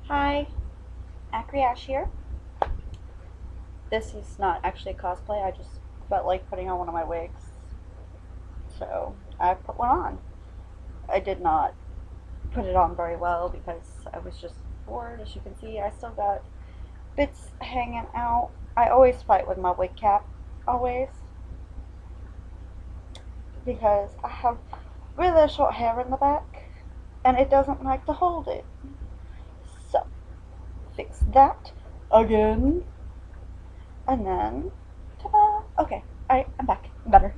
Hi, Akriash here. This is not actually a cosplay, I just felt like putting on one of my wigs. So I put one on. I did not put it on very well because I was just bored. As you can see, I still got bits hanging out. I always fight with my wig cap, always, because I have really short hair in the back and it doesn't like to hold it. So, fix that again. And then, ta-da! Okay, I'm back. Better.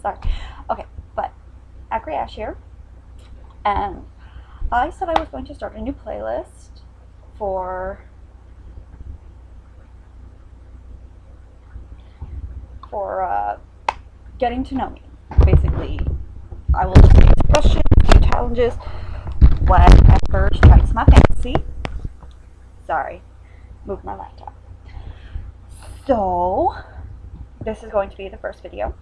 Sorry. Okay, but Akriash here, and I said I was going to start a new playlist for for getting to know me. Basically, I will just answer questions, do challenges, whatever strikes my fancy. Sorry, moved my laptop. So, this is going to be the first video.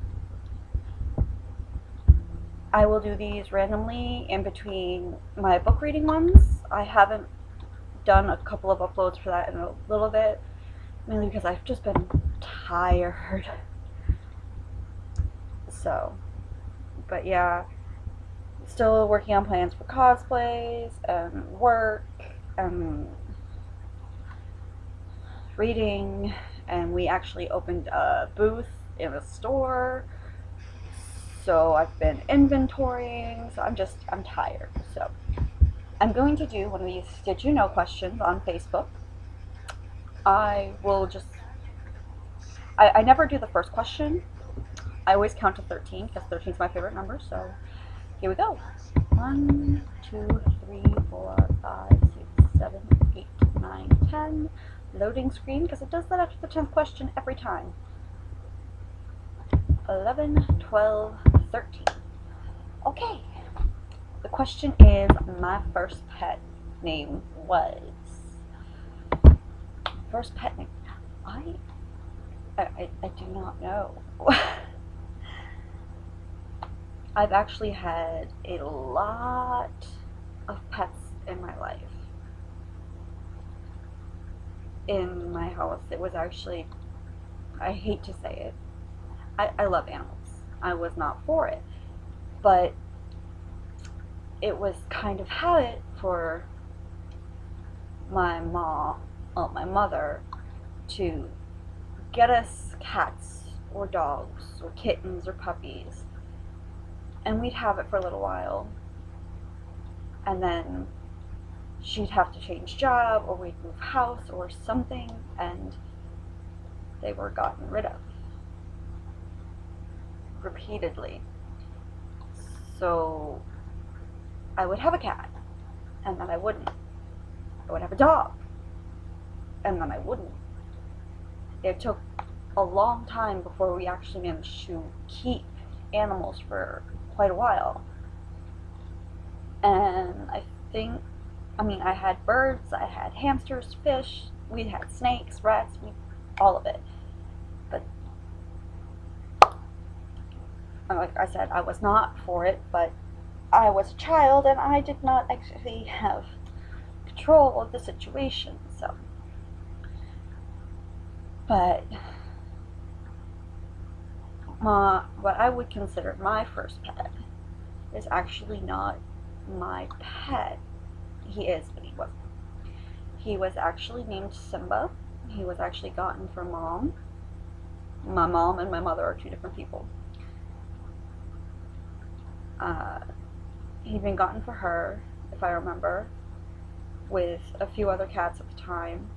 I will do these randomly in between my book reading ones. I haven't done a couple of uploads for that in a little bit, mainly because I've just been tired. So, but yeah, still working on plans for cosplays and work and reading, and we actually opened a booth in a store. So I've been inventorying, so I'm tired. So I'm going to do one of these Did You Know questions on Facebook. I will just, I never do the first question. I always count to 13 because 13 is my favorite number. So here we go. 1, 2, 3, 4, 5, 6, 7, 8, 9, 10. Loading screen because it does that after the 10th question every time. 11, 12, 13. Okay. The question is, my first pet name was. First pet name. I do not know. I've actually had a lot of pets in my life. In my house, it was actually, I hate to say it, I love animals. I was not for it. But it was kind of habit for my mother, to get us cats or dogs or kittens or puppies, and we'd have it for a little while, and then she'd have to change job or we'd move house or something, and they were gotten rid of repeatedly. So I would have a cat, and then I wouldn't. I would have a dog, and then I wouldn't. It took a long time before we actually managed to keep animals for quite a while. And I had birds, I had hamsters, fish, we had snakes, rats, all of it. But like I said, I was not for it, but I was a child and I did not actually have control of the situation, so. But what I would consider my first pet is actually not my pet. He is, but he wasn't. He was actually named Simba. He was actually gotten from Mom. My mom and my mother are two different people. He'd been gotten for her, if I remember, with a few other cats at the time,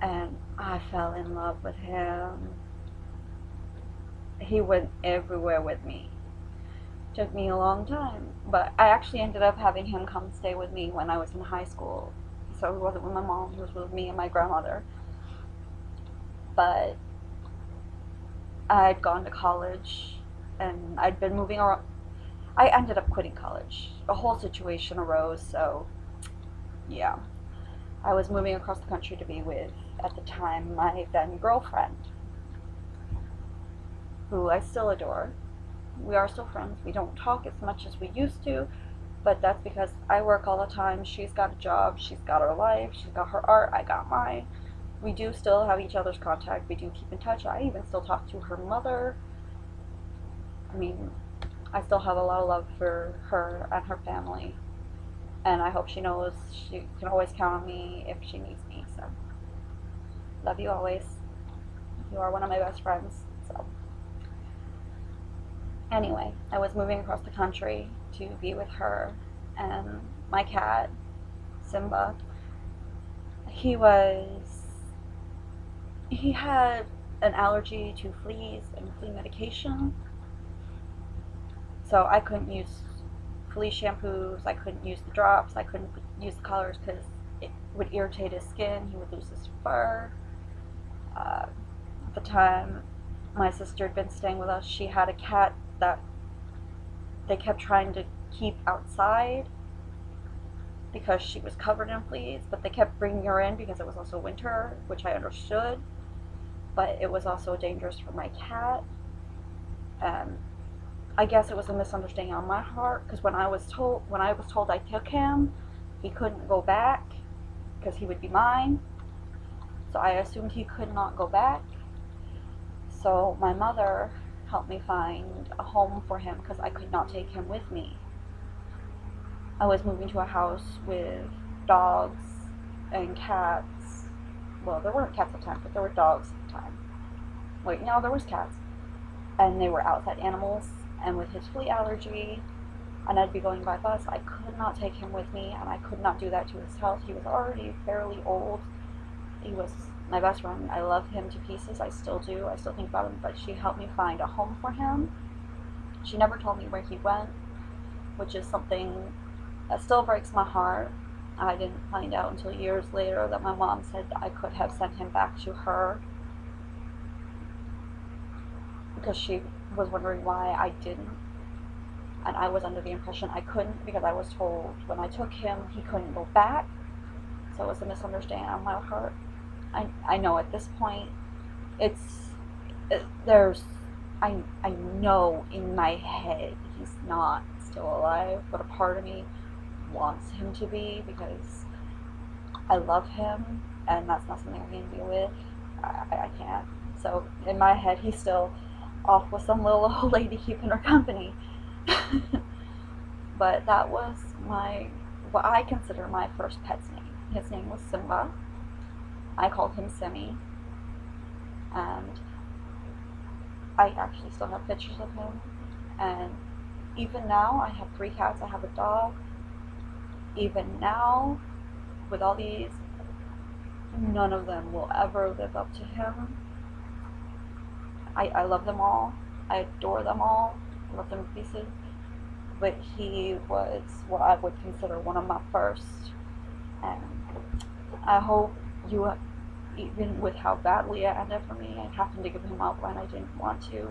and I fell in love with him. He went everywhere with me. Took me a long time, but I actually ended up having him come stay with me when I was in high school. So he wasn't with my mom, he was with me and my grandmother. But I'd gone to college and I'd been moving around. I ended up quitting college. A whole situation arose, so yeah. I was moving across the country to be with, at the time, my then girlfriend, who I still adore. We are still friends. We don't talk as much as we used to, But that's because I work all the time. She's got a job, she's got her life, she's got her art, I got mine. We do still have each other's contact. We do keep in touch. I even still talk to her mother. I mean, I still have a lot of love for her and her family. And I hope she knows she can always count on me if she needs me. So, love you always. You are one of my best friends. So, anyway, I was moving across the country to be with her. And my cat, Simba, he had an allergy to fleas and flea medication. So I couldn't use flea shampoos, I couldn't use the drops, I couldn't use the collars because it would irritate his skin, he would lose his fur. At the time my sister had been staying with us, she had a cat that they kept trying to keep outside because she was covered in fleas, but they kept bringing her in because it was also winter, which I understood, but it was also dangerous for my cat. And I guess it was a misunderstanding on my part, because when I was told I took him, he couldn't go back because he would be mine. So I assumed he could not go back. So my mother helped me find a home for him because I could not take him with me. I was moving to a house with dogs and cats. Well, there weren't cats at the time, but there were dogs at the time. Wait, no, there was cats. And they were outside animals. And with his flea allergy, and I'd be going by bus, I could not take him with me, and I could not do that to his health. He was already fairly old. He was my best friend. I love him to pieces. I still do. I still think about him, but she helped me find a home for him. She never told me where he went, which is something that still breaks my heart. I didn't find out until years later that my mom said I could have sent him back to her because she was wondering why I didn't, and I was under the impression I couldn't because I was told when I took him he couldn't go back. So it was a misunderstanding on my part. I know at this point I know in my head he's not still alive, but a part of me wants him to be because I love him, and that's not something I can deal with. I can't. So in my head he's still off with some little old lady keeping her company. But that was what I consider my first pet's name. His name was Simba. I called him Simmy. And I actually still have pictures of him. And even now, I have 3 cats, I have a dog. Even now, with all these, none of them will ever live up to him. I love them all. I adore them all. I love them to pieces. But he was what I would consider one of my first. And I hope you, even with how badly it ended for me, I happened to give him up when I didn't want to.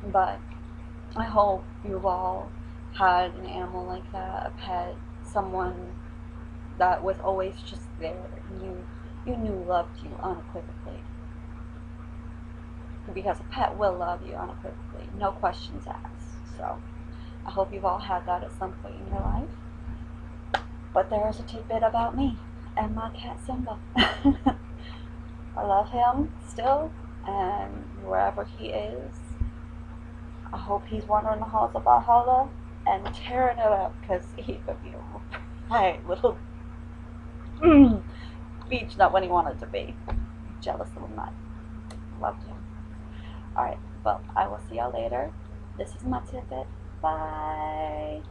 But I hope you've all had an animal like that, a pet, someone that was always just there. You knew loved you unequivocally. Because a pet will love you unequivocally, no questions asked. So I hope you've all had that at some point in your life. But there's a tidbit about me and my cat Simba. I love him still, and wherever he is, I hope he's wandering the halls of Valhalla and tearing it up, because he could be a right little beach nut when he wanted to be. Jealous little nut. Loved him. Alright, well, I will see y'all later. This is my tidbit. Bye.